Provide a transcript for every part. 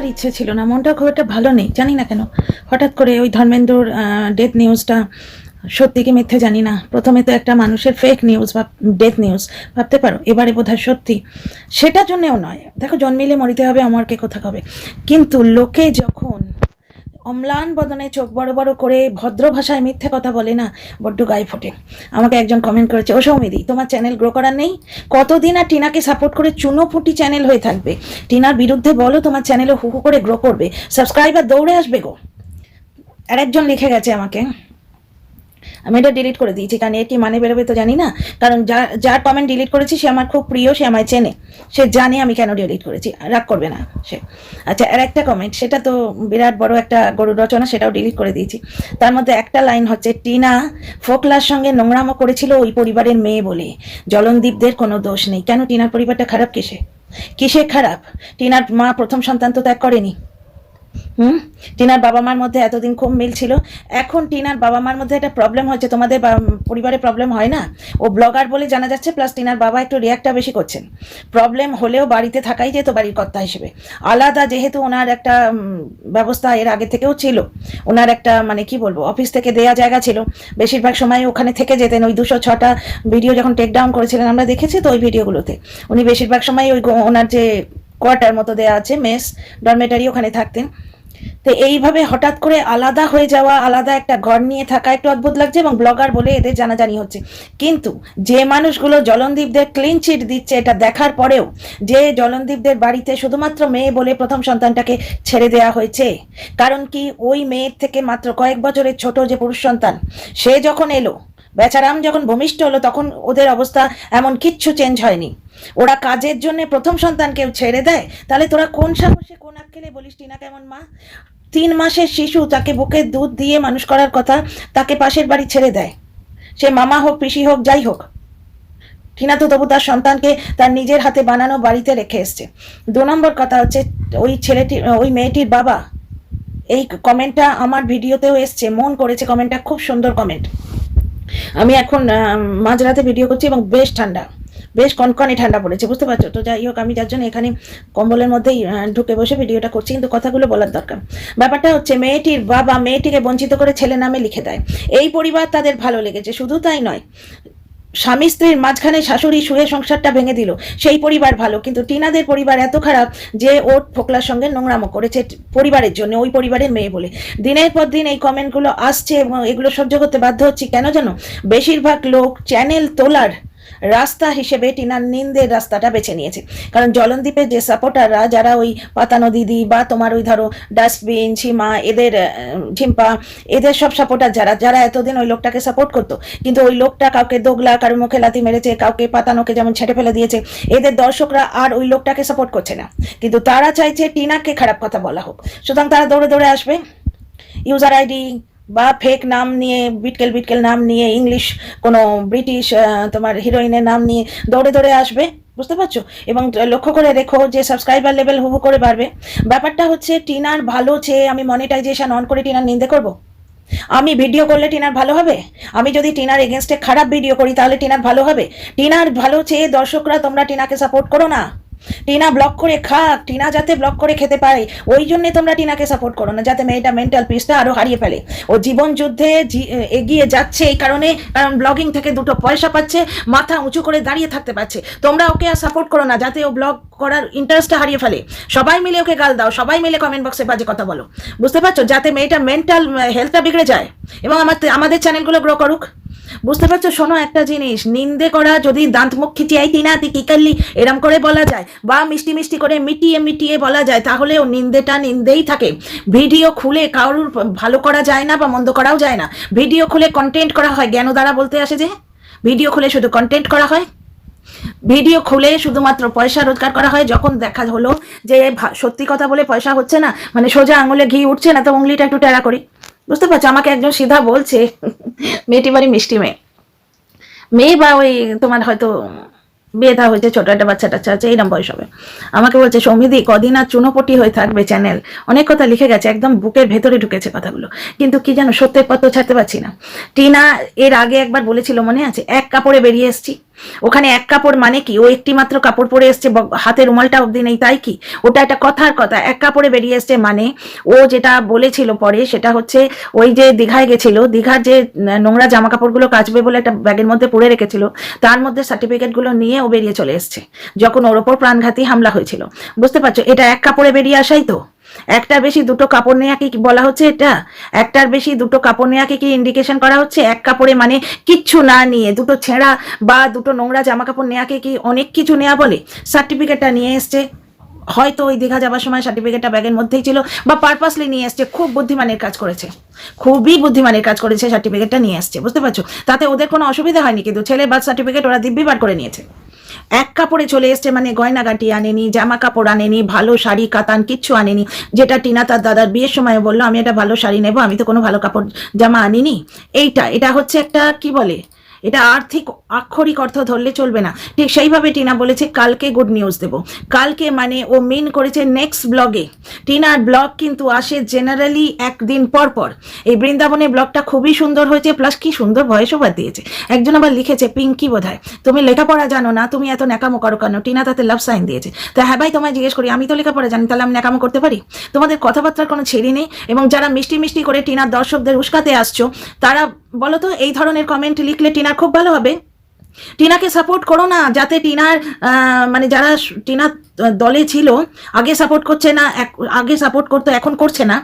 বলার ইচ্ছে ছিল না, মনটা খুব একটা ভালো নেই, জানি না কেন। হঠাৎ করে ওই ধর্মেন্দ্রর ডেথ নিউজটা সত্যি কি মিথ্যে জানি না, প্রথমে তো একটা মানুষের ফেক নিউজ বা ডেথ নিউজ ভাবতে পারো, এবারে বোধহয় সত্যি। সেটার জন্যেও নয়, দেখো জন্মিলে মরিতে হবে, অমরকে কোথা হবে, কিন্তু লোকে যখন অম্লান বদনে চোখ বড় বড় করে ভদ্র ভাষায় মিথ্যে কথা বলে না, বড্ড গায়ে ফোটে। আমাকে একজন কমেন্ট করেছে, ও সৌমিদি তোমার চ্যানেল গ্রো করার নেই? কতদিন আর টিনাকে সাপোর্ট করে চুনোপুটি চ্যানেল হয়ে থাকবে? টিনার বিরুদ্ধে বলো, তোমার চ্যানেলও হুহু করে গ্রো করবে, সাবস্ক্রাইবার দৌড়ে আসবে গো। আর একজন লিখে গেছে আমাকে, আমি এটা ডিলিট করে দিয়েছি, কারণ এর কি মানে বেরোবে তো জানি না, কারণ যার কমেন্ট ডিলিট করেছি সে আমার খুব প্রিয়, সে আমায় চেনে, সে জানে আমি কেন ডিলিট করেছি, রাগ করবে না সে। আচ্ছা, আর একটা কমেন্ট, সেটা তো বিরাট বড় একটা গরুর রচনা, সেটাও ডিলিট করে দিয়েছি। তার মধ্যে একটা লাইন হচ্ছে, টিনা ফোকলার সঙ্গে নোংরামো করেছিল ওই পরিবারের মেয়ে বলে, জলনদীপদের কোনো দোষ নেই। কেন টিনার পরিবারটা খারাপ? কিসে খারাপ? টিনার মা প্রথম সন্তান তো ত্যাগ করেনি। টিনার বাবা মার মধ্যে এতদিন খুব মিল ছিল, এখন টিনার বাবা মার মধ্যে একটা প্রবলেম হচ্ছে, তোমাদের পরিবারে প্রবলেম হয় না? ও ব্লগার বলে জানা যাচ্ছে, প্লাস টিনার বাবা একটু রিয়াক্টটা বেশি করছেন। প্রবলেম হলেও বাড়িতে থাকাই যেত বাড়ির কর্তা হিসেবে, আলাদা যেহেতু ওনার একটা ব্যবস্থা এর আগে থেকেও ছিল, ওনার একটা মানে কি বলবো, অফিস থেকে দেয়া জায়গা ছিল, বেশিরভাগ সময় ওখানে থেকে যেতেন। ওই 206টা ভিডিও যখন টেক ডাউন করেছিলেন আমরা দেখেছি তো ওই ভিডিওগুলোতে, উনি বেশিরভাগ সময় ওই ওনার যে কোয়ার্টার মতো দেয়া আছে, মেস ডরমেটারি, ওখানে থাকতেন। তো এইভাবে হঠাৎ করে আলাদা হয়ে যাওয়া, আলাদা একটা ঘর নিয়ে থাকা একটু অদ্ভুত লাগছে, এবং ব্লগার বলে এদের জানাজানি হচ্ছে। কিন্তু যে মানুষগুলো জলনদীপদের ক্লিন চিট দিচ্ছে, এটা দেখার পরেও যে জলনদীপদের বাড়িতে শুধুমাত্র মেয়ে বলে প্রথম সন্তানটাকে ছেড়ে দেওয়া হয়েছে, কারণ কি ওই মেয়ের থেকে মাত্র কয়েক বছরের ছোট যে পুরুষ সন্তান, সে যখন এলো, বেচারাম যখন ভূমিষ্ঠ হলো, তখন ওদের অবস্থা এমন কিচ্ছু চেঞ্জ হয়নি। ওরা কাজের জন্য প্রথম সন্তানকেও ছেড়ে দেয়, তাহলে তোরা কোন সাহসে কোন আক্কেলে বলিস টিনা কেমন মা? 3 মাসের শিশু, তাকে বুকে দুধ দিয়ে মানুষ করার কথা, তাকে পাশের বাড়ি ছেড়ে দেয়, সে মামা হোক পিসি হোক যাই হোক। টিনা তো তবু তার সন্তানকে তার নিজের হাতে বানানো বাড়িতে রেখে এসছে। 2 নম্বর কথা হচ্ছে, ওই ছেলেটি, ওই মেয়েটির বাবা, এই কমেন্টটা আমার ভিডিওতেও এসছে, মন করেছে কমেন্টটা, খুব সুন্দর কমেন্ট। আমি এখন মাঝরাতে ভিডিও করছি এবং বেশ ঠান্ডা, বেশ কনকনে ঠান্ডা পড়েছে, বুঝতে পারছো তো? যাই হোক, আমি যার জন্য এখানে কম্বলের মধ্যেই ঢুকে বসে ভিডিওটা করছি, কিন্তু কথাগুলো বলার দরকার। ব্যাপারটা হচ্ছে, মেয়েটির বাবা মেয়েটিকে বঞ্চিত করে ছেলে নামে লিখে দেয়, এই পরিবার তাদের ভালো লেগেছে। শুধু তাই নয়, স্বামী স্ত্রীর মাঝখানে শাশুড়ি শুয়ে সংসারটা ভেঙে দিল, সেই পরিবার ভালো। কিন্তু টিনাদের পরিবার এত খারাপ যে ওর ফোকলার সঙ্গে নোংরামো করেছে পরিবারের জন্য, ওই পরিবারের মেয়ে বলে। দিনের পর দিন এই কমেন্টগুলো আসছে এবং এগুলো সহ্য করতে বাধ্য হচ্ছি। কেন জানো? বেশিরভাগ লোক চ্যানেল তোলার রাস্তা হিসেবে টিনার নিন্দের রাস্তাটা বেছে নিয়েছে, কারণ জলনদীপের যে সাপোর্টাররা, যারা ওই পাতানো দিদি বা তোমার ওই ধরো ডাস্টবিন ঝিমা, এদের ঝিম্পা, এদের সব সাপোর্টার যারা যারা এতদিন ওই লোকটাকে সাপোর্ট করতো, কিন্তু ওই লোকটা কাউকে দোগলা, কারোর মুখে লাথি মেরেছে, কাউকে পাতানোকে যেমন ছেড়ে ফেলে দিয়েছে, এদের দর্শকরা আর ওই লোকটাকে সাপোর্ট করছে না, কিন্তু তারা চাইছে টিনাকে খারাপ কথা বলা হোক। সুতরাং তারা দৌড়ে দৌড়ে আসবে, ইউজার আইডি বা ফেক নাম নিয়ে, বিটকেল নাম নিয়ে, ইংলিশ কোনো ব্রিটিশ তোমার হিরোইনের নাম নিয়ে দৌড়ে দৌড়ে আসবে, বুঝতে পারছো? এবং লক্ষ্য করে রেখো যে সাবস্ক্রাইবার লেভেল হুবু করে বাড়বে। ব্যাপারটা হচ্ছে, টিনার ভালো চেয়ে আমি মনিটাইজেশন অন করে টিনার নিন্দে করব? আমি ভিডিও করলে টিনার ভালো হবে? আমি যদি টিনার এগেনস্টে খারাপ ভিডিও করি তাহলে টিনার ভালো হবে? টিনার ভালো চেয়ে দর্শকরা তোমরা টিনাকে সাপোর্ট করো না। টিনা ব্লক করে খাক, টিনা যাতে ব্লক করে খেতে পারে, ওই জন্য তোমরা টিনাকে সাপোর্ট করো না, যাতে মেয়েটা মেন্টাল পিসটা আরো হারিয়ে ফেলে। ও জীবন যুদ্ধে এগিয়ে যাচ্ছে এই কারণে, কারণ ব্লগিং থেকে 2টো পয়সা পাচ্ছে, মাথা উঁচু করে দাঁড়িয়ে থাকতে পারছে। তোমরা ওকে আর সাপোর্ট করো না, যাতে ও ব্লগ করার ইন্টারেস্টটা হারিয়ে ফেলে। সবাই মিলে ওকে গাল দাও, সবাই মিলে কমেন্ট বক্সে বাজে কথা বলো, বুঝতে পারছো? যাতে মেয়েটা মেন্টাল হেলথটা বিগড়ে যায় এবং আমাদের চ্যানেলগুলো গ্রো করুক, বুঝতে পারছো? শোনো একটা জিনিস, নিন্দে করা যদি দাঁত মুখ খিচিয়াই টিনা তুই কি করলি এরম করে বলা যায়, বা মিষ্টি মিষ্টি করে মিটিয়ে বলা যায়, তাহলে ও নিন্দেটা নিন্দেই থাকে। ভিডিও খুলে কারোর ভালো করা যায় না বা মন্দ করাও যায় না, ভিডিও খুলে কন্টেন্ট করা হয়। জ্ঞান দ্বারা বলতে আসে যে ভিডিও খুলে শুধু কন্টেন্ট করা হয়, ভিডিও খুলে শুধুমাত্র পয়সা রোজগার করা হয়। যখন দেখা হলো যে সত্যি কথা বলে পয়সা হচ্ছে না, মানে সোজা আঙুলে ঘি উঠছে না, তো উংলিটা একটু টেরা করি, বুঝতে পারছো? আমাকে একজন সিধা বলছে, মেয়েটি বাড়ি মিষ্টি মেয়ে বা ওই তোমার হয়তো বিয়ে দেওয়া হয়েছে, ছোট একটা বাচ্চা টাচ্চা আছে, এইরকম বয়স হবে, আমাকে বলছে, সৌমিদি কদিন আর চুনোপটি হয়ে থাকবে চ্যানেল? অনেক কথা লিখে গেছে, একদম বুকের ভেতরে ঢুকেছে কথাগুলো, কিন্তু কি জানো, সত্যের পথ ছাড়তে পারছি না। টিনা এর আগে একবার বলেছিল, মনে আছে, এক কাপড়ে বেরিয়ে এসছি, ওখানে এক কাপড় মানে কি, ও একটি মাত্র কাপড় পরে এসছে, হাতে রুমালটা অবধি নেই, তাই কি? ওটা একটা কথার কথা, এক কাপড়ে বেরিয়ে এসছে মানে ও যেটা বলেছিল পরে সেটা হচ্ছে ওই যে দীঘায় গেছিল, দীঘার যে নোংরা জামা কাপড়গুলো কাচবে বলে একটা ব্যাগের মধ্যে পুড়ে রেখেছিল, তার মধ্যে সার্টিফিকেটগুলো নিয়ে ও বেরিয়ে চলে এসছে যখন ওর ওপর প্রাণঘাতী হামলা হয়েছিল। বুঝতে পারছো, এটা এক কাপড়ে বেরিয়ে আসাই তো। একটার বেশি দুটো কাপড় নেওয়াকে কি বলা হচ্ছে? এটা একটার বেশি দুটো কাপড় নেওয়াকে কি ইন্ডিকেশন করা হচ্ছে? এক কাপড়ে মানে কিচ্ছু না নিয়ে দুটো ছেঁড়া বা দুটো নোংরা জামা কাপড় নেওয়াকে কি অনেক কিছু নেওয়া বলে? সার্টিফিকেটটা নিয়ে এসছে, হয়তো ওই দীঘা যাবার সময় সার্টিফিকেটটা ব্যাগের মধ্যেই ছিল, বা পারপাসলি নিয়ে এসছে। খুব বুদ্ধিমানের কাজ করেছে, খুবই বুদ্ধিমানের কাজ করেছে, সার্টিফিকেটটা নিয়ে আসছে। বুঝতে পারছো, তাতে ওদের কোনো অসুবিধা হয়নি, কিন্তু ছেলের বার্থ সার্টিফিকেট ওরা দিব্যি বার করে নিয়েছে। এক কাপড়ে চলে এসছে মানে গয়নাগাটি আনেনি, জামা কাপড় আনেনি, ভালো শাড়ি কাতান কিচ্ছু আনেনি, যেটা টিনা তার দাদার বিয়ের সময় বললো আমি একটা ভালো শাড়ি নেবো, আমি তো কোনো ভালো কাপড় জামা আনিনি। এটা হচ্ছে একটা কি বলে, এটা আর্থিক আক্ষরিক অর্থ ধরলে চলবে না। ঠিক সেইভাবে টিনা বলেছে কালকে গুড নিউজ দেবো। কালকে মানে ও মিন করেছে নেক্সট ব্লগে। টিনার ব্লগ কিন্তু আসে জেনারেলি একদিন পর পর। এই বৃন্দাবনের ব্লগটা খুবই সুন্দর হয়েছে, প্লাস কি সুন্দর ভয়েস ওভার দিয়েছে। একজন আবার লিখেছে, পিঙ্কি বোধহয়, তুমি লেখাপড়া জানো না, তুমি এত ন্যাকামো করো কেন? টিনা তাতে লাভ সাইন দিয়েছে। তা হ্যাঁ ভাই, তোমায় জিজ্ঞেস করি, আমি তো লেখাপড়া জানি, তাহলে আমি ন্যাকামো করতে পারি? তোমাদের কথাবার্তার কোনো ছেড়ি নেই। এবং যারা মিষ্টি মিষ্টি করে টিনার দর্শকদের উস্কাতে আসছো, তারা বলো তো এই ধরনের কমেন্ট লিখলে টিনার খুব ভালো হবে? টিনাকে সাপোর্ট করো না, যাতে টিনার মানে যারা টিনার দলে ছিল আগে সাপোর্ট করছে না, আগে সাপোর্ট করতো এখন করছে না,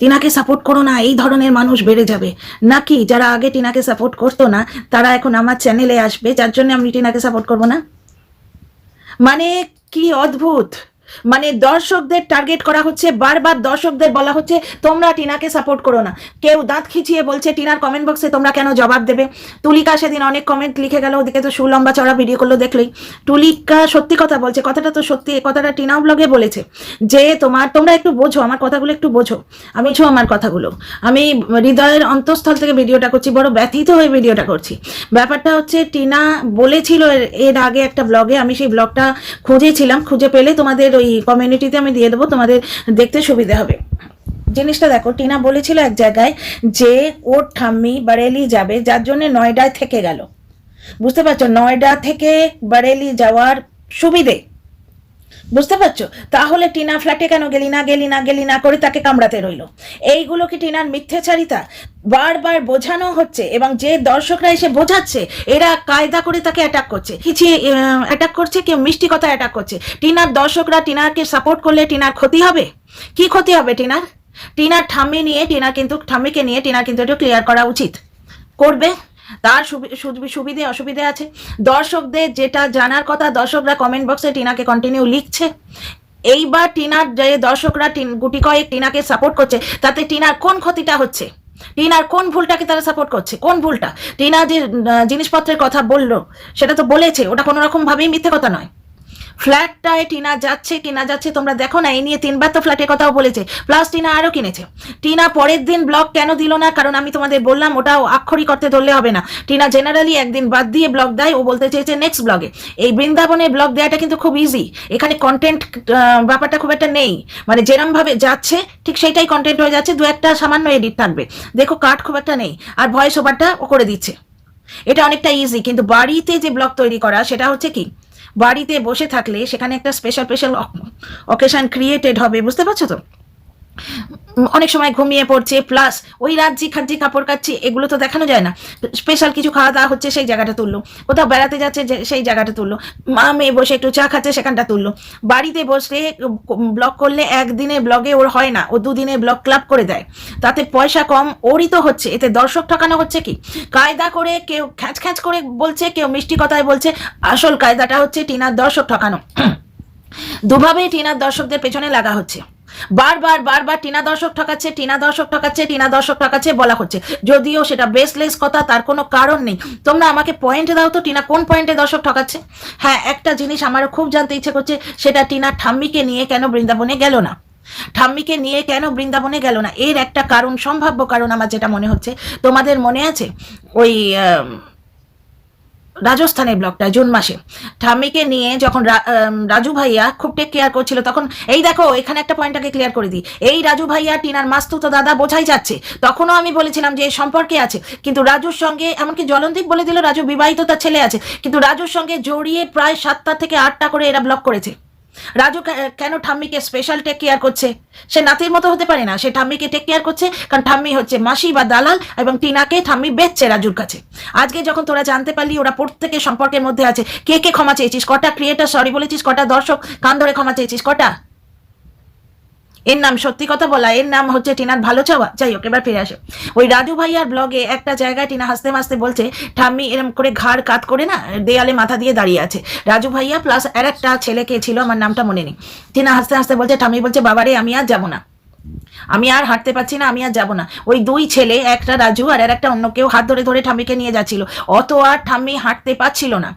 টিনাকে সাপোর্ট করো না, এই ধরনের মানুষ বেড়ে যাবে। নাকি যারা আগে টিনাকে সাপোর্ট করতো না তারা এখন আমার চ্যানেলে আসবে, যার জন্য আমি টিনাকে সাপোর্ট করবো না? মানে কি অদ্ভুত, মানে দর্শকদের টার্গেট করা হচ্ছে, বারবার দর্শকদের বলা হচ্ছে তোমরা টিনাকে সাপোর্ট করো না। কেউ দাঁত খিচিয়ে বলছে টিনার কমেন্ট বক্সে তোমরা কেন জবাব দেবে? তুলিকা সেদিন অনেক কমেন্ট লিখে গেল, ওদিকে তো সুলম্বা চড়া ভিডিও করলো দেখলেই। তুলিকা সত্যি কথা বলছে, কথাটা তো সত্যি, এই কথাটা টিনাও ব্লগে বলেছে যে তোমরা একটু বোঝো আমার কথাগুলো, একটু বোঝো। আমি আমার কথাগুলো আমি হৃদয়ের অন্তঃস্থল থেকে ভিডিওটা করছি, বড় ব্যথিত হয়ে ভিডিওটা করছি। ব্যাপারটা হচ্ছে টিনা বলেছিল এর আগে একটা ব্লগে, আমি সেই ব্লগটা খুঁজেছিলাম, খুঁজে পেলে তোমাদের ওই কমিউনিটিতে আমি দিয়ে দেবো, তোমাদের দেখতে সুবিধা হবে। জিনিসটা দেখো, টিনা বলেছিল এক জায়গায় যে ওর ঠাম্মি বারেলি যাবে, যার জন্য নয়ডায় থেকে গেল। বুঝতে পারছো, নয়ডা থেকে বারেলি যাওয়ার সুবিধে। বুঝতে পারছো, তাহলে টিনা ফ্ল্যাটে কেন গেলি না করে তাকে কামড়াতে রইল? এইগুলো কি টিনার মিথ্যেচারিতা? বারবার বোঝানো হচ্ছে, এবং যে দর্শকরা এসে বোঝাচ্ছে এরা কায়দা করে তাকে অ্যাটাক করছে, কিছু অ্যাটাক করছে, কেউ মিষ্টি কথা অ্যাটাক করছে। টিনার দর্শকরা টিনাকে সাপোর্ট করলে টিনার ক্ষতি হবে? কি ক্ষতি হবে টিনার? টিনার ঠাম্মিকে নিয়ে টিনার কিন্তু একটু ক্লিয়ার করা উচিত। করবে, তার সুবিধে অসুবিধে আছে। দর্শকদের যেটা জানার কথা, দর্শকরা কমেন্ট বক্সে টিনাকে কন্টিনিউ লিখছে। এইবার টিনার যে দর্শকরা গুটি কয়েক টিনাকে সাপোর্ট করছে, তাতে টিনার কোন ক্ষতিটা হচ্ছে? টিনার কোন ভুলটাকে তারা সাপোর্ট করছে? কোন ভুলটা? টিনা যে জিনিসপত্রের কথা বললো সেটা তো বলেছে, ওটা কোনো রকম ভাবেই মিথ্যে কথা নয়। ফ্ল্যাটটায় টিনা যাচ্ছে কিনা যাচ্ছে তোমরা দেখো না, এই নিয়ে 3বার তো ফ্ল্যাটের কথাও বলেছে, প্লাস টিনা আরও কিনেছে। টিনা পরের দিন ব্লগ কেন দিল না? কারণ আমি তোমাদের বললাম ওটাও আক্ষরিক অর্থে ধরলে হবে না। টিনা জেনারেলি একদিন বাদ দিয়ে ব্লগ দেয়, ও বলতে চেয়েছে নেক্সট ব্লগে। এই বৃন্দাবনে ব্লগ দেওয়াটা কিন্তু খুব ইজি, এখানে কন্টেন্ট ব্যাপারটা খুব একটা নেই, মানে যেরম ভাবে যাচ্ছে ঠিক সেইটাই কন্টেন্ট হয়ে যাচ্ছে, দু একটা সামান্য এডিট থাকবে, দেখো কাট খুব একটা নেই, আর ভয়েস ওভারটা ও করে দিচ্ছে, এটা অনেকটা ইজি। কিন্তু বাড়িতে যে ব্লগ তৈরি করা সেটা হচ্ছে কি, বাড়িতে বসে থাকলে সেখানে একটা স্পেশাল অকেশন ক্রিয়েটেড হবে, বুঝতে পারছো তো? অনেক সময় ঘুমিয়ে পড়ছে, প্লাস ওই রাজ্যি খাজ্জি কাপড় কাচ্ছি, এগুলো তো দেখানো যায় না। স্পেশাল কিছু খাওয়া দাওয়া হচ্ছে সেই জায়গাটা তুললো, কোথাও বেড়াতে যাচ্ছে সেই জায়গাটা তুললো, মা মেয়ে বসে একটু চা খাচ্ছে সেখানটা তুললো। বাড়িতে বসে ব্লগ করলে একদিনে ব্লগে ওর হয় না, ও দুদিনে ব্লগ ক্লাব করে দেয়, তাতে পয়সা কম ওরই তো হচ্ছে, এতে দর্শক ঠকানো হচ্ছে কি? কায়দা করে কেউ খ্যাঁচ করে বলছে, কেউ মিষ্টি কথায় বলছে, আসল কায়দাটা হচ্ছে টিনার দর্শক ঠকানো। দুভাবেই টিনার দর্শকদের পেছনে লাগা হচ্ছে, বারবার টিনা দর্শক ঠকাচ্ছে বলা হচ্ছে, যদিও সেটা বেসলেস কথা, তার কোনো কারণ নেই। তোমরা আমাকে পয়েন্ট দাও তো, টিনা কোন পয়েন্টে দর্শক ঠকাচ্ছে? হ্যাঁ, একটা জিনিস আমারও খুব জানতে ইচ্ছে করছে, সেটা টিনা ঠাম্মিকে নিয়ে কেন বৃন্দাবনে গেল না? ঠাম্মিকে নিয়ে কেন বৃন্দাবনে গেল না? এর একটা কারণ, সম্ভাব্য কারণ আমার যেটা মনে হচ্ছে, তোমাদের মনে আছে ওই রাজস্থানের ব্লগটা জুন মাসে ঠাম্মিকে নিয়ে যখন রাজু ভাইয়া খুব টেক কেয়ার করছিল, তখন এই দেখো এখানে একটা পয়েন্টটাকে ক্লিয়ার করে দিই, এই রাজু ভাইয়া টিনার মাস্তুতো দাদা বোঝাই যাচ্ছে। তখনও আমি বলেছিলাম যে সম্পর্কে আছে, কিন্তু রাজুর সঙ্গে, এমনকি জলনদীপ বলে দিল রাজু বিবাহিত, তার ছেলে আছে, কিন্তু রাজুর সঙ্গে জড়িয়ে প্রায় 7টা থেকে 8টা করে এরা ব্লগ করেছে। রাজু কেন ঠাম্মিকে স্পেশাল টেক কেয়ার করছে? সে নাতির মতো হতে পারে না, সে ঠাম্মিকে টেক কেয়ার করছে কারণ ঠাম্মি হচ্ছে মাসি বা দালাল, এবং টিনাকে ঠাম্মি বেচছে রাজুর কাছে। আজকে যখন তোরা জানতে পারলি ওরা প্রত্যেকে সম্পর্কের মধ্যে আছে, কে কে ক্ষমা চেয়েছিস? কটা ক্রিয়েটার সরি বলেছিস? কটা দর্শক কান ধরে ক্ষমা চেয়েছিস? কটা? এর নাম সত্যি কথা বলা, এর নাম হচ্ছে টিনার ভালো চাওয়া? যাই হোক, এবার ফিরে আসে ওই রাজু ভাইয়ার ব্লগে একটা জায়গায় টিনা হাসতে হাসতে বলছে ঠাম্মি এরম করে ঘাড় কাত করে না দেয়ালে মাথা দিয়ে দাঁড়িয়ে আছে। রাজু ভাইয়া প্লাস আর একটা ছেলেকে ছিল, আমার নামটা মনে নেই। টিনা হাসতে হাসতে বলছে, ঠাম্মি বলছে বাবারে আমি আর যাবো না, আমি আর হাঁটতে পারছি না, আমি আর যাবো না। ওই দুই ছেলে, একটা রাজু আর একটা অন্য কেউ, হাত ধরে ধরে ঠাম্মিকে নিয়ে যাচ্ছিল। অত আর ঠাম্মি হাঁটতে পারছিল না,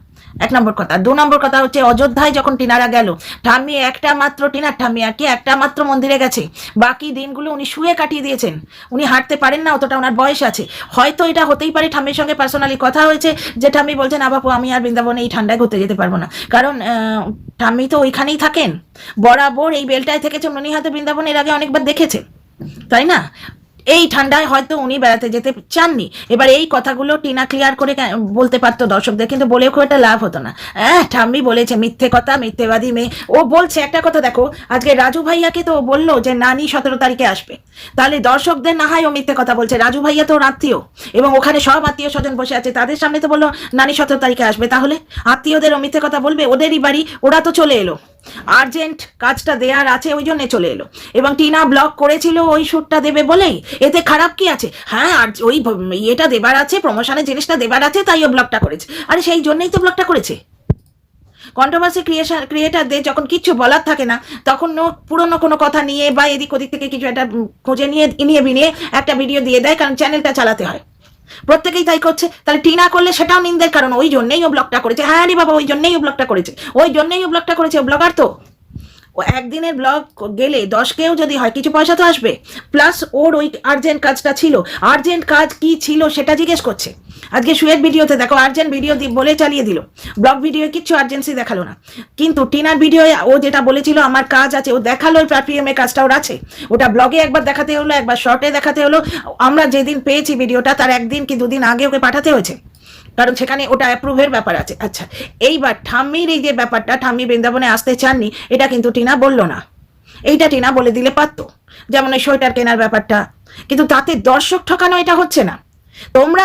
1 নম্বর কথা। 2 নম্বর কথা হচ্ছে অযোধ্যায় যখন টিনারা গেল, ঠাম্মি একটা মাত্র, টিনার ঠাম্মি আর কি একটা মাত্র মন্দিরে গেছে, বাকি দিনগুলো উনি শুয়ে কাটিয়ে দিয়েছেন। উনি হাঁটতে পারেন না, অতটা ওনার বয়স আছে। হয়তো এটা হতেই পারে ঠাম্মির সঙ্গে পার্সোনালি কথা হয়েছে, যে ঠাম্মি বলছেন না বাপু আমি আর বৃন্দাবনে এই ঠান্ডায় ঘুরতে যেতে পারবো না, কারণ ঠাম্মি তো ওইখানেই থাকেন, বরাবর এই বেলটায় থেকেছেন, উনি হয়তো বৃন্দাবন এর আগে অনেকবার দেখেছে, তাই না? এই ঠান্ডায় হয়তো উনি বেড়াতে যেতে চাননি। এবার এই কথাগুলো টিনা ক্লিয়ার করে বলতে পারতো দর্শকদের, কিন্তু বলে খুব একটা লাভ হতো না। ঠাম্মি বলেছে মিথ্যে কথা, মিথ্যেবাদী মেয়ে। ও বলছে একটা কথা দেখো, আজকে রাজু ভাইয়াকে তো বললো যে নানি 17 তারিখে আসবে, তাহলে দর্শকদের না হয় ও মিথ্যে কথা বলছে। রাজু ভাইয়া তো ওর আত্মীয়, এবং ওখানে সব আত্মীয় স্বজন বসে আছে, তাদের সামনে তো বললো নানি 17 তারিখে আসবে, তাহলে আত্মীয়দের ও মিথ্যে কথা বলবে? ওদেরই বাড়ি, ওরা তো চলে এলো, আর্জেন্ট কাজটা দেয়ার আছে ওই জন্য চলে এলো, এবং টিনা ব্লগ করেছিল ওই শ্যুটটা দেবে বলেই। এতে খারাপ কি আছে? হ্যাঁ, আর ওই ইয়েটা দেবার আছে, প্রমোশনের জিনিসটা দেবার আছে, তাই ও ব্লগটা করেছে। আরে সেই জন্যই তো ব্লগটা করেছে। কন্ট্রোভার্সি ক্রিয়েটারদের যখন কিচ্ছু বলার থাকে না, তখন পুরনো কোনো কথা নিয়ে বা এদিক ওদিক থেকে কিছু একটা খুঁজে নিয়ে বিনিয়ে একটা ভিডিও দিয়ে দেয়, কারণ চ্যানেলটা চালাতে হয়। প্রত্যেকেই তাই করছে, তাহলে টিনা করলে সেটাও নিন্দের কারণ, ওই জন্যই ও ব্লগটা করেছে। হ্যাঁ রে বাবা, ওই জন্যই ও ব্লগটা করেছে, ওই জন্যই ও ব্লগটা করেছে। ও ব্লগার তো, ও একদিনের ব্লগ গেলে 10কেও যদি হয় কিছু পয়সা তো আসবে, প্লাস ওর ওই আর্জেন্ট কাজটা ছিল। আর্জেন্ট কাজ কি ছিল সেটা জিজ্ঞেস করছে। আজকে শুয়ের ভিডিওতে দেখো আর্জেন্ট ভিডিও বলে চালিয়ে দিল, ব্লগ ভিডিও কিচ্ছু আর্জেন্সি দেখালো না। কিন্তু টিনার ভিডিও ও যেটা বলেছিল আমার কাজ আছে, ও দেখালো ওই প্ল্যাটফর্মে কাজটা ওর আছে, ওটা ব্লগে একবার দেখাতে হলো, একবার শর্টে দেখাতে হলো। আমরা যেদিন পেয়েছি ভিডিওটা তার 1 দিন কি 2 দিন আগে ওকে পাঠাতে হয়েছে, কারণ সেখানে ওটা অ্যাপ্রুভের ব্যাপার আছে। আচ্ছা, এইবার ঠাম্মির এই যে ব্যাপারটা, ঠাম্মি বৃন্দাবনে আসতে চাননি, এটা কিন্তু টিনা বললো না। এইটা টিনা বলে দিলে পারতো, যেমন ওই সোয়েটার কেনার ব্যাপারটা, কিন্তু তাতে দর্শক ঠকানো এটা হচ্ছে না। তোমরা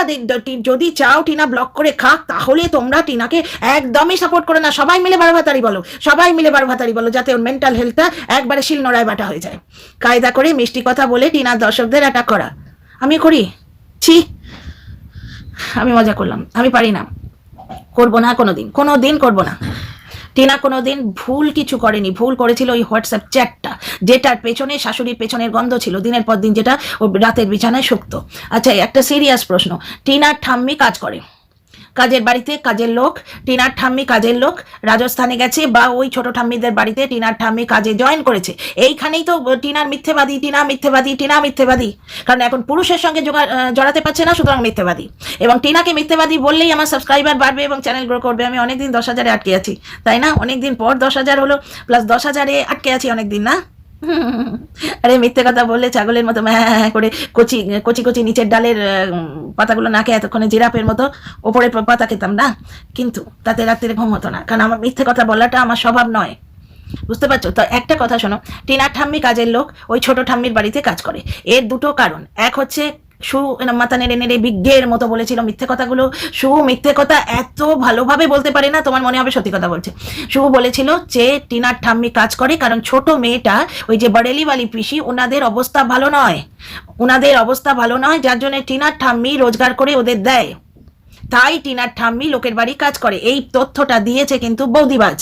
যদি চাও টিনা ব্লক করে খাক, তাহলে তোমরা টিনাকে একদমই সাপোর্ট করে না। সবাই মিলে বারভাতারি বলো, সবাই মিলে বারভাতারি বলো, যাতে ওর মেন্টাল হেলথটা একবারে শিলনোড়ায় বাটা হয়ে যায়। কায়দা করে মিষ্টি কথা বলে টিনার দর্শকদের অ্যাটাক করা আমি করি? ছি, আমি মজা করলাম, আমি পারি না, করবো না, কোনোদিন করবো না। টিনা কোনোদিন ভুল কিছু করেনি। ভুল করেছিল ওই হোয়াটসঅ্যাপ চ্যাটটা, যেটার পেছনে শাশুড়ির পেছনের গন্ধ ছিল দিনের পর দিন, যেটা ও রাতের বিছানায় শুকত। আচ্ছা, একটা সিরিয়াস প্রশ্ন, টিনার ঠাম্মি কাজ করে, কাজের বাড়িতে কাজের লোক, টিনার ঠাম্মি কাজের লোক, রাজস্থানে গেছে বা ওই ছোট ঠাম্মিদের বাড়িতে টিনার ঠাম্মি কাজে জয়েন করেছে। এইখানেই তো টিনার মিথ্যেবাদী, টিনা মিথ্যেবাদী, কারণ এখন পুরুষের সঙ্গে জড়াতে পারছে না, সুতরাং মিথ্যেবাদী। এবং টিনাকে মিথ্যেবাদী বললেই আমার সাবস্ক্রাইবার বাড়বে এবং চ্যানেল গ্রো করবে। আমি অনেকদিন 10,000-এ আটকে আছি, তাই না? অনেকদিন পর 10,000 হলো, প্লাস 10,000-এ আটকে আছি অনেকদিন, না? আরে মিথ্যে কথা বললে ছাগলের মতো করে কচি কচি কচি নিচের ডালের পাতাগুলো না খেয়ে এতক্ষণে জিরাফের মতো ওপরে পাতা খেতাম না, কিন্তু তাতে রাত্রে ঘুম হতো না, কারণ আমার মিথ্যে কথা বলাটা আমার স্বভাব নয়, বুঝতে পারছো তো? একটা কথা শোনো, টিনার ঠাম্মি কাজের লোক, ওই ছোট ঠাম্মির বাড়িতে কাজ করে। এর 2টো কারণ, এক হচ্ছে মাথা নেড়ে নেড়ে বিজ্ঞের মতো বলেছিল মিথ্যে কথাগুলো। মিথ্যে কথা এত ভালোভাবে বলতে পারে না, তোমার মনে হবে সত্যি কথা বলছে। বলেছিল যে টিনার ঠাম্মি কাজ করে, কারণ ছোট মেয়েটা ওই যে বরেলিওয়ালি পিসি, ওনাদের অবস্থা ভালো নয়, যার জন্য টিনার ঠাম্মি রোজগার করে ওদের দেয়, তাই টিনার ঠাম্মি লোকের বাড়ি কাজ করে। এই তথ্যটা দিয়েছে কিন্তু বৌদিবাজ,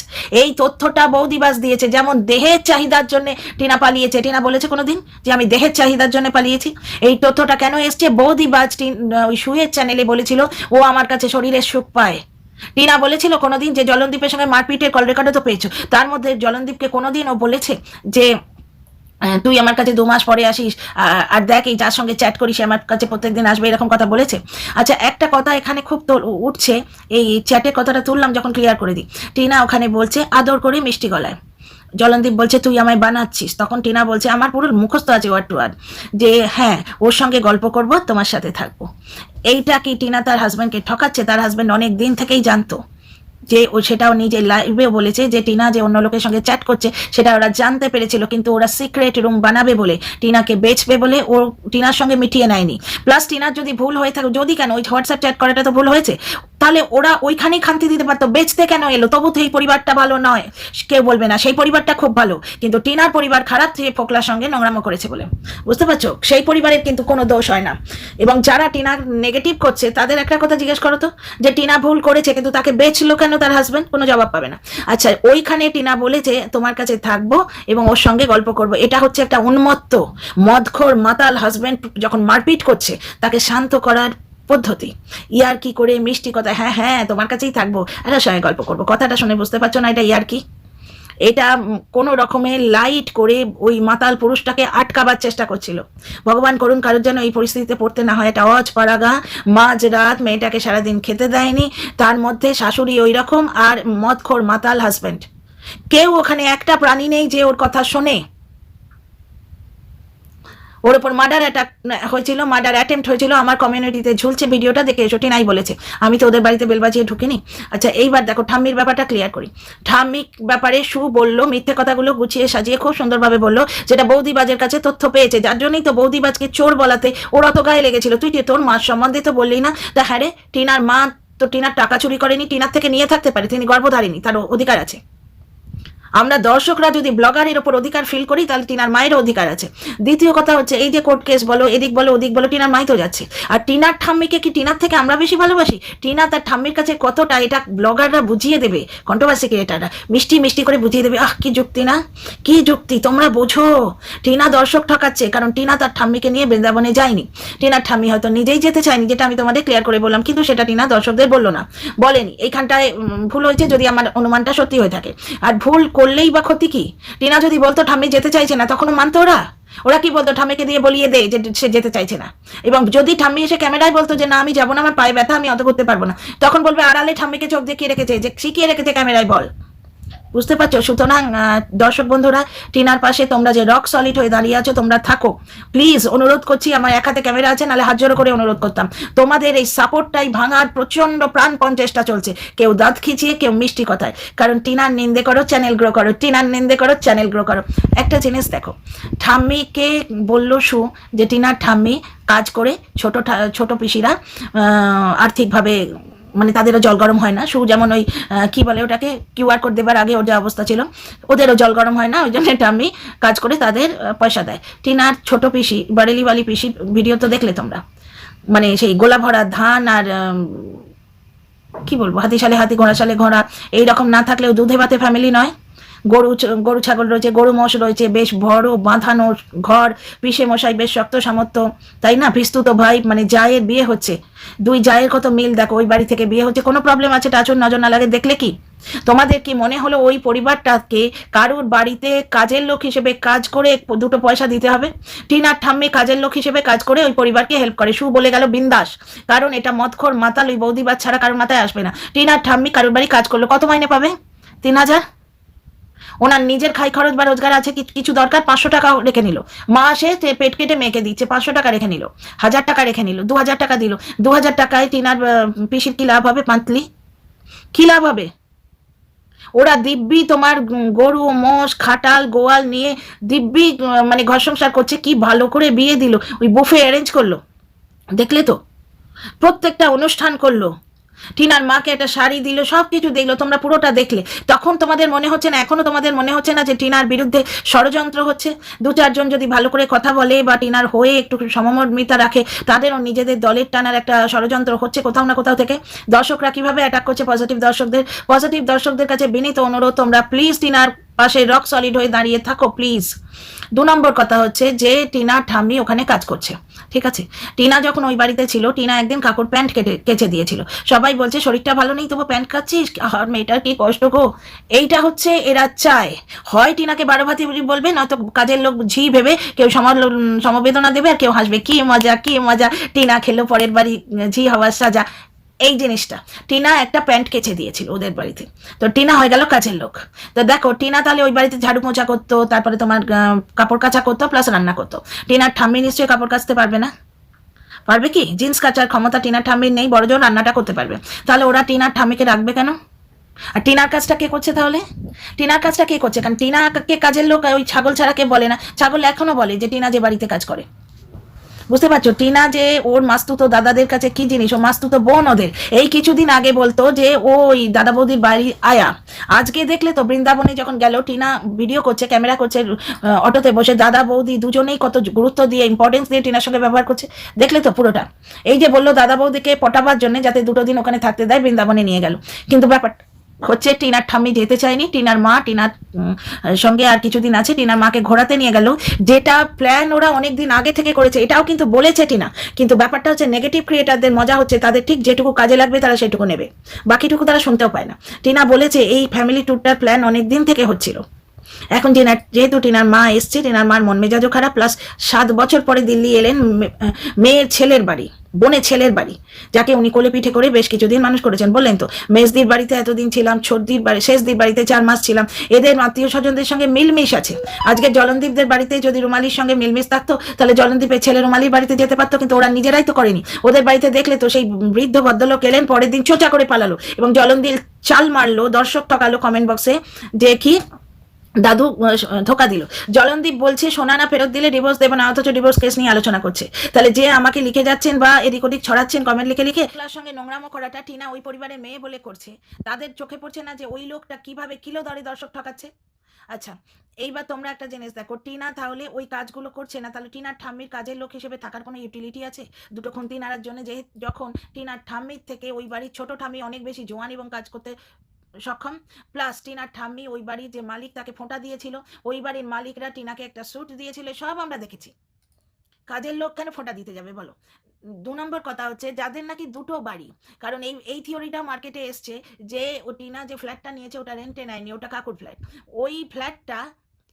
দিয়েছে। যেমন দেহের চাহিদার জন্য টিনা পালিয়েছে, টিনা বলেছে কোনোদিন যে আমি দেহের চাহিদার জন্য পালিয়েছি? এই তথ্যটা কেন এসছে? বৌদিবাজ ওই শুয়ের চ্যানেলে বলেছিল ও আমার কাছে শরীরের সুখ পায়। টিনা বলেছিল কোনোদিন যে জলনদীপের সঙ্গে মারপিটের কল রেকর্ডও তো পেয়েছো, তার মধ্যে জলনদীপকে কোনোদিন ও বলেছে যে তুই আমার কাছে 2 মাস পরে আসিস, আর দেখ এই যার সঙ্গে চ্যাট করিস আমার কাছে প্রত্যেকদিন আসবে, এরকম কথা বলেছে। আচ্ছা, একটা কথা এখানে খুব উঠছে, এই চ্যাটের কথাটা তুললাম যখন ক্লিয়ার করে দিই। টিনা ওখানে বলছে আদর করে মিষ্টি গলায়, জলনদীপ বলছে তুই আমায় বানাচ্ছিস, তখন টিনা বলছে আমার পুরো মুখস্থ আছে ওয়ার্ড টু ওয়ার্ড, যে হ্যাঁ ওর সঙ্গে গল্প করব, তোমার সাথে থাকবো। এইটা কি টিনা তার হাজব্যান্ডকে ঠকাচ্ছে? তার হাজব্যান্ড অনেক দিন থেকেই জানতো, যে ও সেটাও নিজে লাইভেও বলেছে যে টিনা যে অন্য লোকের সঙ্গে চ্যাট করছে সেটা ওরা জানতে পেরেছিল, কিন্তু ওরা সিক্রেট রুম বানাবে বলে, টিনাকে বেচবে বলে ও টিনার সঙ্গে মিটিয়ে নেয়নি। প্লাস টিনার যদি ভুল হয়ে থাকে, যদি কেন ওই হোয়াটসঅ্যাপ চ্যাট করাটা তো ভুল হয়েছে, তাহলে ওরা ওইখানেই খান্তি দিতে পারতো, বেচতে কেন এলো? তবু তো এই পরিবারটা ভালো নয়, কেউ বলবে না সেই পরিবারটা খুব ভালো, কিন্তু টিনার পরিবার খারাপ, যে ফোকলার সঙ্গে নোংরামো করেছে বলে। বুঝতে পারছো? সেই পরিবারের কিন্তু কোনো দোষ হয় না। এবং যারা টিনার নেগেটিভ করছে তাদের একটা কথা জিজ্ঞেস করো তো, যে টিনা ভুল করেছে কিন্তু তাকে বেচলো কেন তার হাজব্যান্ড? কোনো জবাব পাবে না। আচ্ছা, ওইখানে টিনা বলেছে তোমার কাছে থাকবো এবং ওর সঙ্গে গল্প করবো, এটা হচ্ছে একটা উন্মত্ত মদখোর মাতাল হাজব্যান্ড যখন মারপিট করছে তাকে শান্ত করার পদ্ধতি। ইয়ার কি করে মিষ্টি কথা, হ্যাঁ হ্যাঁ তোমার কাছেই থাকবো, একটা সঙ্গে গল্প করবো, কথাটা শুনে বুঝতে পারছো না এটা ইয়ার কি? এটা কোনো রকমের লাইট করে ওই মাতাল পুরুষটাকে আটকাবার চেষ্টা করছিল। ভগবান করুন কারোর যেন এই পরিস্থিতিতে পড়তে না হয়। এটা অজপাড়াগা, মাঝ রাত, মেয়েটাকে সারাদিন খেতে দেয়নি, তার মধ্যে শাশুড়ি ওই রকম, আর মদখোর মাতাল হাজব্যান্ড। কেউ ওখানে একটা প্রাণী নেই যে ওর কথা শোনে। ওর উপর মার্ডার অ্যাটাক হয়েছিল, মার্ডার অ্যাটেম্প্ট হয়েছিল, আমার কমিউনিটিতে ঝুলছে, ভিডিওটা দেখে এসো, টিনাই বলেছে, আমি তো ওদের বাড়িতে বেল বাজিয়ে ঢুকিনি। আচ্ছা, এইবার দেখো ঠাম্মির ব্যাপারটা ক্লিয়ার করি। ঠাম্মির ব্যাপারে সু বললো, মিথ্যে কথাগুলো গুছিয়ে সাজিয়ে খুব সুন্দরভাবে বললো, যেটা বৌদিবাজের কাছে তথ্য পেয়েছে, যার জন্যই তো বৌদিবাজকে চোর বলাতে ওর অত গায়ে লেগেছিল। তুই তোর মার সম্বন্ধে তো বললি না। তা হ্যাঁ রে, টিনার মা তো টিনার টাকা চুরি করেনি, টিনার থেকে নিয়ে থাকতে পারে, তিনি গর্ভধারিণী, তার অধিকার আছে। আমরা দর্শকরা যদি ব্লগারের ওপর অধিকার ফিল করি তাহলে টিনার মায়েরও অধিকার আছে। দ্বিতীয় কথা হচ্ছে, এই যে কোর্ট কেস বলো, এদিক বলো ওদিক বলো, টিনার মাই তো যাচ্ছে। আর টিনার ঠাম্মিকে কি টিনার থেকে আমরা বেশি ভালোবাসি? টিনা তার ঠাম্মির কাছে কতটা, এটা ব্লগাররা বুঝিয়ে দেবে, কন্ট্রোভার্সি ক্রিয়েটাররা মিষ্টি মিষ্টি করে বুঝিয়ে দেবে। কি যুক্তি না, কি যুক্তি, তোমরা বোঝো। টিনা দর্শক ঠকাচ্ছে, কারণ টিনা তার ঠাম্মিকে নিয়ে বৃন্দাবনে যায়নি। টিনার ঠাম্মি হয়তো নিজেই যেতে চায়নি, যেটা আমি তোমাদের ক্লিয়ার করে বললাম, কিন্তু সেটা টিনা দর্শকদের বললো না, বলেনি। এইখানটায় ভুল হয়েছে যদি আমার অনুমানটা সত্যি হয়ে থাকে। আর ভুল করলেই বা ক্ষতি কি? টিনা যদি বলতো ঠাম্মি যেতে চাইছে না, তখনও মানতো ওরা? ওরা কি বলতো, ঠাম্মিকে দিয়ে বলিয়ে দে যে সে যেতে চাইছে না। এবং যদি ঠাম্মি এসে ক্যামেরায় বলতো যে না আমি যাবো না, আমার পায়ে ব্যথা, আমি অত করতে পারবো না, তখন বলবে আড়ালে ঠাম্মিকে চোখ দেখিয়ে রেখেছে, যে শিখিয়ে রেখেছে ক্যামেরায় বল। বুঝতে পারছো? সুতরাং দর্শক বন্ধুরা, টিনার পাশে তোমরা যে রক সলিড হয়ে দাঁড়িয়ে আছো তোমরা থাকো, প্লিজ অনুরোধ করছি। আমার এক হাতে ক্যামেরা আছে, নাহলে হাত জোড়ো করে অনুরোধ করতাম। তোমাদের এই সাপোর্টটাই ভাঙার প্রচন্ড প্রাণপণ চেষ্টা চলছে, কেউ দাঁত খিচিয়ে, কেউ মিষ্টি কথায়। কারণ টিনার নিন্দে করো চ্যানেল গ্রো করো, টিনার নিন্দে করো চ্যানেল গ্রো করো। একটা জিনিস দেখো, ঠাম্মিকে বললো সু যে টিনার ঠাম্মি কাজ করে, ছোট পিসিরা আর্থিকভাবে মানে তাদেরও জল গরম হয় না। সু যেমন ওই কি বলে ওটাকে, কিউআর কোড দেবার আগে ওর যে অবস্থা ছিল, ওদেরও জল গরম হয় না, ওই জন্য ঠাম্মি কাজ করে তাদের পয়সা দেয়। টিনার ছোট পিসি, বারেলিওয়ালি পিসি ভিডিও তো দেখলে তোমরা, মানে সেই গোলা ভরা ধান আর কি বলবো, হাতি সালে হাতি, ঘোড়া সালে ঘোড়া, এইরকম না থাকলেও দুধে ভাতে ফ্যামিলি নয়। গরু ছাগল রয়েছে, গরু মোষ রয়েছে, বেশ বড় বাঁধানো ঘর, পিসে মশাই বেশ শক্ত সামর্থ্য, তাই না? পিস্তুত ভাই, মানে জায়ের বিয়ে হচ্ছে, দুই জায়ের কত মিল দেখো, ওই বাড়ি থেকে বিয়ে হচ্ছে, কোনো প্রবলেম আছে টাচুর নজর না লাগে দেখলে কি? তোমাদের কি মনে হলো ওই পরিবারটাকে কারুর বাড়িতে কাজের লোক হিসেবে কাজ করে দুটো পয়সা দিতে হবে? টিনার ঠাম্মি কাজের লোক হিসেবে কাজ করে ওই পরিবারকে হেল্প করে। সু বলে গেল বিন্দাস, কারণ এটা মদখোর মাতাল ওই বৌদিবাদ ছাড়া কারোর মাথায় আসবে না। টিনার ঠাম্মি কারোর বাড়ি কাজ করলো, কত মাইনে পাবে? 3,000। ওনার নিজের খাই খরচ বা রোজগার আছে কিছু দরকার, 500 টাকা রেখে নিল। মাসে পেট কেটে মেয়েকে দিচ্ছে, 500 টাকা রেখে নিল, 1000 টাকা রেখে নিল, 2000 টাকা দিল। 2000 টাকায় টিনার পিসির কি লাভ হবে? মান্থলি কি লাভ হবে? ওরা দিব্যি তোমার গরু মোষ খাটাল গোয়াল নিয়ে দিব্যি মানে ঘর সংসার করছে, কি ভালো করে বিয়ে দিল, ওই বুফে অ্যারেঞ্জ করলো, দেখলে তো? প্রত্যেকটা অনুষ্ঠান করলো, টিনার মাকে একটা শাড়ি দিল, সবকিছু দিল, তোমরা পুরোটা দেখলে। তখন তোমাদের মনে হচ্ছে না, এখনো তোমাদের মনে হচ্ছে না যে টিনার বিরুদ্ধে ষড়যন্ত্র হচ্ছে? 2-4 জন যদি ভালো করে কথা বলে বা টিনার হয়ে একটু সমমর্মিতা রাখে, তাদেরও নিজেদের দলের টানার একটা ষড়যন্ত্র হচ্ছে কোথাও না কোথাও থেকে। দর্শকরা কিভাবে অ্যাটাক করছে পজিটিভ দর্শকদের কাছে বিনীত অনুরোধ, তোমরা প্লিজ টিনার পাশে রক সলিড হয়ে দাঁড়িয়ে থাকো প্লিজ। 2 নম্বর কথা হচ্ছে যে টিনা ঠাম্মি ওখানে কাজ করছে, ঠিক আছে? টিনা যখন ওই বাড়িতে ছিল, টিনা একদিন কাকুর প্যান্ট কেচে দিয়েছিল। সবাই বলছে শরীরটা ভালো নেই তবু প্যান্ট কাচ্ছিস, আর মেয়েটার কি কষ্ট গো। এইটা হচ্ছে এরা চায়, হয় টিনাকে বারো ভাতি বলবে, নয়তো কাজের লোক ঝি ভেবে কেউ সমবেদনা দেবে আর কেউ হাসবে, কি মজা কি মজা, টিনা খেলো পরের বাড়ি ঝি হওয়ার সাজা। এই জিনিসটা, টিনা একটা প্যান্ট কেচে দিয়েছিল ওদের বাড়িতে, তো টিনা হয়ে গেল কাজের লোক। তো দেখো টিনা তাহলে ওই বাড়িতে ঝাড়ু মোছা করতো, তারপরে তোমার কাপড় কাচা করতো, প্লাস রান্না করতো। টিনার ঠাম্মি নিশ্চয়ই কাপড় কাচতে পারবে না? পারবে কি? জিন্স কাচার ক্ষমতা টিনার ঠাম্মির নেই, বড় জোর রান্নাটা করতে পারবে। তাহলে ওরা টিনার ঠাম্মিকে রাখবে কেন? আর টিনার কাজটা কে করছে তাহলে? টিনার কাজটা কে করছে? কারণ টিনাকে কাজের লোক ওই ছাগল ছাড়া কে বলে না। ছাগল এখনো বলে যে টিনা যে বাড়িতে কাজ করে। বুঝতে পারছো? টিনা যে ওর মাস্তুতো দাদাদের কাছে কি জিনিস, ও মাস্তুতো বোন ওদের। এই কিছুদিন আগে বলতো যে ওই দাদা বৌদির বাড়ি আয়া। আজকে দেখলে তো বৃন্দাবনে যখন গেল, টিনা ভিডিও করছে, ক্যামেরা করছে, অটোতে বসে দাদা বৌদি দুজনেই কত গুরুত্ব দিয়ে ইম্পর্টেন্স দিয়ে টিনার সঙ্গে ব্যবহার করছে। দেখলে তো পুরোটা। এই যে বললো দাদা বৌদিকে পটাবার জন্য যাতে 2 দিন ওখানে থাকতে দেয়, বৃন্দাবনে নিয়ে গেল। কিন্তু ব্যাপারটা হচ্ছে টিনার ঠাম্মি যেতে চায়নি, টিনার মা টিনার সঙ্গে আর কিছুদিন আছে, টিনার মাকে ঘোরাতে নিয়ে গেল, যেটা প্ল্যান ওরা অনেকদিন আগে থেকে করেছে, এটাও কিন্তু বলেছে টিনা। কিন্তু ব্যাপারটা হচ্ছে নেগেটিভ ক্রিয়েটারদের মজা হচ্ছে তাদের ঠিক যেটুকু কাজে লাগবে তারা সেটুকু নেবে, বাকিটুকু তারা শুনতেও পায় না। টিনা বলেছে এই ফ্যামিলি ট্যুরটার প্ল্যান অনেক দিন থেকে হচ্ছিল। এখন যেহেতু টিনার মা এসছে, টিনার মার মন মেজাজও খারাপ, প্লাস 7 বছর পরে দিল্লি এলেন মেয়ের ছেলের বাড়ি, বোনের ছেলের বাড়ি, যাকে উনি কোলে পিঠে করে বেশ কিছুদিন মানুষ করেছেন। বললেন তো মেজদির বাড়িতে এতদিন ছিলাম, ছোটদির বাড়ি শেষদির বাড়িতে 4 মাস ছিলাম, এদের আত্মীয় স্বজনদের সঙ্গে মিলমিশ আছে। আজকে জলনদীপদের বাড়িতে যদি রুমালির সঙ্গে মিলমিশ থাকতো তাহলে জলনদীপের ছেলে রুমালির বাড়িতে যেতে পারতো, কিন্তু ওরা নিজেরাই তো করেনি। ওদের বাড়িতে দেখলে তো সেই বৃদ্ধ ভদ্রলোক এলেন, পরের দিন চোচা করে পালালো এবং জলনদীপ চাল মারলো, দর্শক ঠকালো কমেন্ট বক্সে যে কি দাদু ধোকা দিল। জলনদীপ বলছে সোনা না ফেরত দিলে ডিভোর্স দেবো না, অথচ ডিভোর্স কেস নিয়ে আলোচনা করছে। তাহলে যে আমাকে লিখে যাচ্ছেন বা এদিক ওদিক ছড়াচ্ছেন কমেন্ট লিখে লিখে, তার সঙ্গে নোংরামো করাটা টিনা ওই পরিবারের মেয়ে বলে করছে, তাদের চোখে পড়ছে না যে ওই লোকটা কিভাবে কিলো দরে দর্শক ঠকাচ্ছে? আচ্ছা, এইবার তোমরা একটা জিনিস দেখো, টিনা তাহলে ওই কাজগুলো করছে না, তাহলে টিনার ঠাম্মির কাজের লোক হিসেবে থাকার কোনো ইউটিলিটি আছে? দুটো খুন্তি নাড়ার জন্য, যে যখন টিনার ঠাম্মির থেকে ওই বাড়ির ছোট ঠাম্মি অনেক বেশি জোয়ান এবং কাজ করতে সক্ষম, প্লাস টিনার ঠাম্মি ওই বাড়ির যে মালিক তাকে ফোঁটা দিয়েছিল, ওই বাড়ির মালিকরা টিনাকে একটা স্যুট দিয়েছিল, সব আমরা দেখেছি। কাজের লোক কেন ফোঁটা দিতে যাবে বলো? 2 নম্বর কথা হচ্ছে যাদের নাকি 2টো বাড়ি, কারণ এই থিওরিটা মার্কেটে এসছে যে ও টিনা যে ফ্ল্যাটটা নিয়েছে ওটা রেন্টে নেয়নি, ওটা কাকুর ফ্ল্যাট, ওই ফ্ল্যাটটা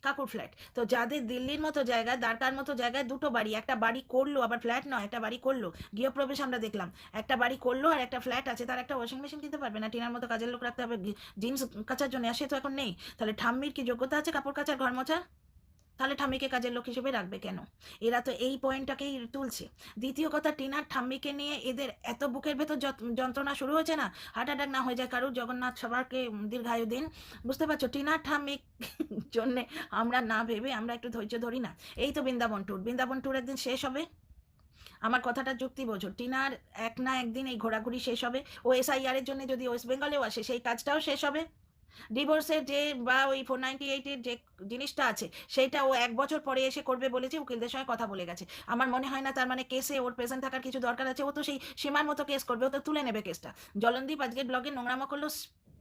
কাকুর ফ্ল্যাট। তো যাদের দিল্লির মতো জায়গায়, দ্বারকার মতো জায়গায় 2টো বাড়ি, একটা বাড়ি করলো, আবার ফ্ল্যাট নয়, একটা বাড়ি করলো, গৃহপ্রবেশ আমরা দেখলাম, একটা বাড়ি করলো আর একটা ফ্ল্যাট আছে, তার একটা ওয়াশিং মেশিন কিনতে পারবে না? টিনার মতো কাজের লোক রাখতে হবে জিন্স কাচার জন্য, আসে তো এখন নেই। তাহলে ঠাম্মির কি যোগ্যতা আছে কাপড় কাচার, ঘর মোছার? তাহলে ঠাম্মিকে কাজের লোক হিসেবে রাখবে কেন? এরা তো এই পয়েন্টটাকেই তুলছে। দ্বিতীয় কথা, টিনার ঠাম্মিকে নিয়ে এদের এত বুকের ভেতর যন্ত্রণা শুরু হয়েছে না, হার্ট অ্যাটাক না হয়ে যায় কারুর, জগন্নাথ সবারকে দীর্ঘায়ু দিন। বুঝতে পারছো? টিনার ঠাম্মির জন্যে আমরা না ভেবে আমরা একটু ধৈর্য ধরি না। এই তো বৃন্দাবন ট্যুর একদিন শেষ হবে। আমার কথাটা যুক্তি বোঝো, টিনার এক না একদিন এই ঘোরাঘুরি শেষ হবে। ও SIR এর জন্য যদি ওয়েস্ট বেঙ্গলেও আসে সেই কাজটাও শেষ হবে। ডিভোর্সের যে বা ওই 498 এর যে জিনিসটা আছে সেটা ও 1 বছর পরে এসে করবে বলেছে, উকিলদের সঙ্গে কথা বলে গেছে। আমার মনে হয় না তার মানে কেসে ওর প্রেজেন্ট থাকার কিছু দরকার আছে, ও তো সেই সীমার মতো কেস করবে, ও তো তুলে নেবে কেসটা। জলনদীপ আজকের ব্লগে নোংরামো করলো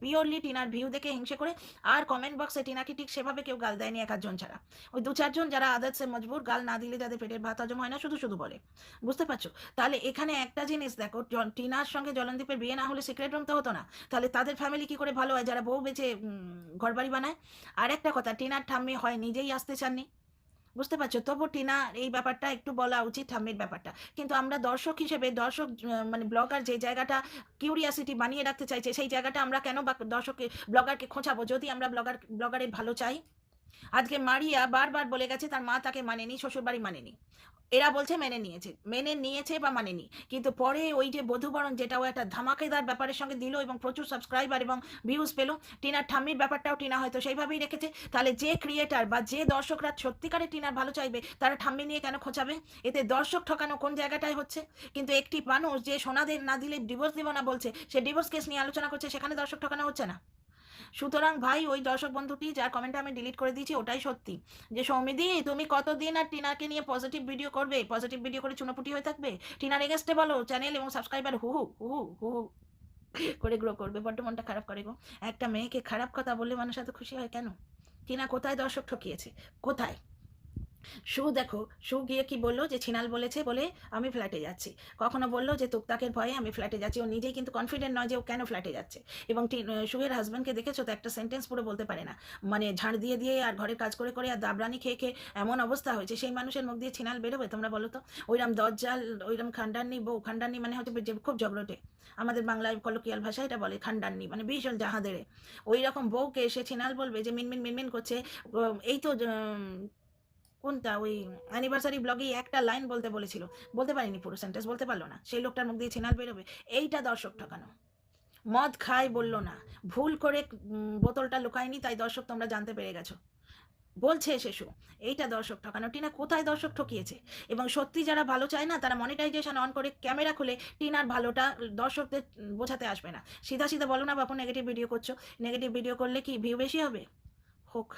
পিওরলি টিনার ভিউ দেখে হিংসে করে, আর কমেন্ট বক্সে টিনাকে ঠিক সেভাবে কেউ গাল দেয়নি 1-8 জন ছাড়া। ওই 2-4 জন যারা আদাত সে মজবুর, গাল না দিলে যাদের পেটের ভাত হজম হয় না শুধু শুধু বলে। বুঝতে পারছো? তাহলে এখানে একটা জিনিস দেখো, টিনার সঙ্গে জলনদীপের বিয়ে না হলে সিক্রেট রুম তো হতো না। তাহলে তাদের ফ্যামিলি কি করে ভালো হয় যারা বউ বেঁচে ঘর বাড়ি বানায়? আর একটা কথা, টিনার ঠাম্মি হয় নিজেই আসতে চাননি, বুঝতে পারছো? তবু টিনা এই ব্যাপারটা একটু বলা উচিত, ঠাম্মির ব্যাপারটা। কিন্তু আমরা দর্শক হিসেবে, দর্শক মানে ব্লগার যে জায়গাটা কিউরিয়াসিটি বানিয়ে রাখতে চাইছে, সেই জায়গাটা আমরা কেন দর্শককে ব্লগারকে খোঁচাবো যদি আমরা ব্লগারের ভালো চাই? আজকে মারিয়া বারবার বলে গেছে তার মা তাকে মানেনি, শ্বশুরবাড়ি মানেনি। এরা বলছে মেনে নিয়েছে বা মানেনি, কিন্তু পরে ওই যে বধূবরণ, যেটাও একটা ধামাকেদার ব্যাপারের সঙ্গে দিল এবং প্রচুর সাবস্ক্রাইবার এবং ভিউজ পেলো, টিনার ঠাম্মির ব্যাপারটাও টিনা হয়তো সেইভাবেই রেখেছে। তাহলে যে ক্রিয়েটার বা যে দর্শকরা সত্যিকারে টিনার ভালো চাইবে তারা ঠাম্মি নিয়ে কেন খোঁচাবে? এতে দর্শক ঠকানো কোন জায়গাটায় হচ্ছে? কিন্তু একটি মানুষ যে সোনা না দিলে ডিভোর্স দিব না বলছে, সে ডিভোর্স কেস নিয়ে আলোচনা করছে, সেখানে দর্শক ঠকানো হচ্ছে না? সুতরাং ভাই, ওই দর্শক বন্ধুটি যার কমেন্টটা আমি ডিলিট করে দিয়েছি ওটাই সত্যি, যে সৌমিদি তুমি কতদিন আর টিনাকে নিয়ে পজিটিভ ভিডিও করবে, পজিটিভ ভিডিও করে চুনোপুটি হয়ে থাকবে? টিনার এগেস্টে বলো, চ্যানেল এবং সাবস্ক্রাইবার হু হু হু হু হু করে গ্রো করবে। বড্ড মনটা খারাপ করে গো, একটা মেয়েকে খারাপ কথা বললে মানুষ এত খুশি হয় কেন? টিনা কোথায় দর্শক ঠকিয়েছে, কোথায়? শু দেখো, শু গিয়ে কি বললো যে ছিনাল বলেছে বলে আমি ফ্ল্যাটে যাচ্ছি, কখনো বললো যে তুকতাকের ভয়ে আমি ফ্ল্যাটে যাচ্ছি। ও নিজেই কিন্তু কনফিডেন্ট নয় যে ও কেন ফ্ল্যাটে যাচ্ছে। এবং শুয়ের হাজব্যান্ডকে দেখেছো তো, একটা সেন্টেন্স পুরো বলতে পারে না, মানে ঝাড় দিয়ে দিয়ে আর ঘরের কাজ করে করে আর দাবরানি খেয়ে খেয়ে এমন অবস্থা হয়েছে। সেই মানুষের মুখ দিয়ে ছিনাল বেরোবে তোমরা বলো তো? ওইরকম দজ্জাল, ওইরকম খান্ডান্নি বউ, খান্ডান্নি মানে হচ্ছে যে খুব ঝগড়টে, আমাদের বাংলায় কলোকিয়াল ভাষায় এটা বলে খান্ডান্নি, মানে ভীষণ জাহাদেরে। ওই রকম বউকে এসে ছিনাল বলবে যে মিনমিন মিনমিন করছে। এই তো কোনটা ওই অ্যানিভার্সারি ব্লগেই একটা লাইন বলতে বলেছিল, বলতে পারিনি, পুরো সেন্টেন্স বলতে পারলো না, সেই লোকটার মুখ দিয়ে ছিনাল বেরোবে? এইটা দর্শক ঠকানো। মদ খায় বললো না, ভুল করে বোতলটা লুকায়নি, তাই দর্শক তোমরা জানতে পেরে গেছো, বলছে শেষু। এইটা দর্শক ঠকানো। টিনা কোথায় দর্শক ঠকিয়েছে? এবং সত্যি যারা ভালো চায় না তারা মনিটাইজেশন অন করে ক্যামেরা খুলে টিনার ভালোটা দর্শকদের বোঝাতে আসবে না। সিধা সিধা বলো না বাপু নেগেটিভ ভিডিও করছো, নেগেটিভ ভিডিও করলে কি ভিউ বেশি হবে? হোক।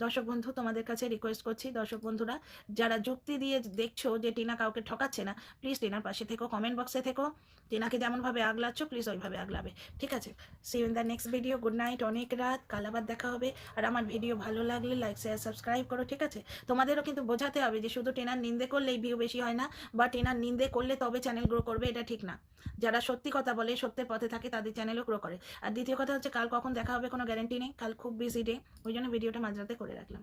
দর্শক বন্ধু, তোমাদের কাছে রিকোয়েস্ট করছি, দর্শক বন্ধুরা যারা যুক্তি দিয়ে দেখছো যে টিনা কাউকে ঠকাচ্ছে না, প্লিজ টিনার পাশে থেকো, কমেন্ট বক্সে থেকো, টিনাকে যেমনভাবে আগলাচ্ছ প্লিজ ওইভাবে আগলাবে, ঠিক আছে? See you in the next video. Good night, অনেক রাত, কাল আবার দেখা হবে। আর আমার ভিডিও ভালো লাগলে লাইক শেয়ার সাবস্ক্রাইব করো, ঠিক আছে? তোমাদেরও কিন্তু বোঝাতে হবে যে শুধু টিনার নিন্দে করলেই ভিউ বেশি হয় না, বা টিনার নিন্দে করলে তবে চ্যানেল গ্রো করবে, এটা ঠিক না। যারা সত্যি কথা বলে, সত্যের পথে থাকে, তাদের চ্যানেলও গ্রো করে। আর দ্বিতীয় কথা হচ্ছে, কাল কখন দেখা হবে কোনো গ্যারান্টি নেই, কাল খুব বিজি ডে, ওই জন্য ভিডিওটা মাঝরাতে করে রাখলাম।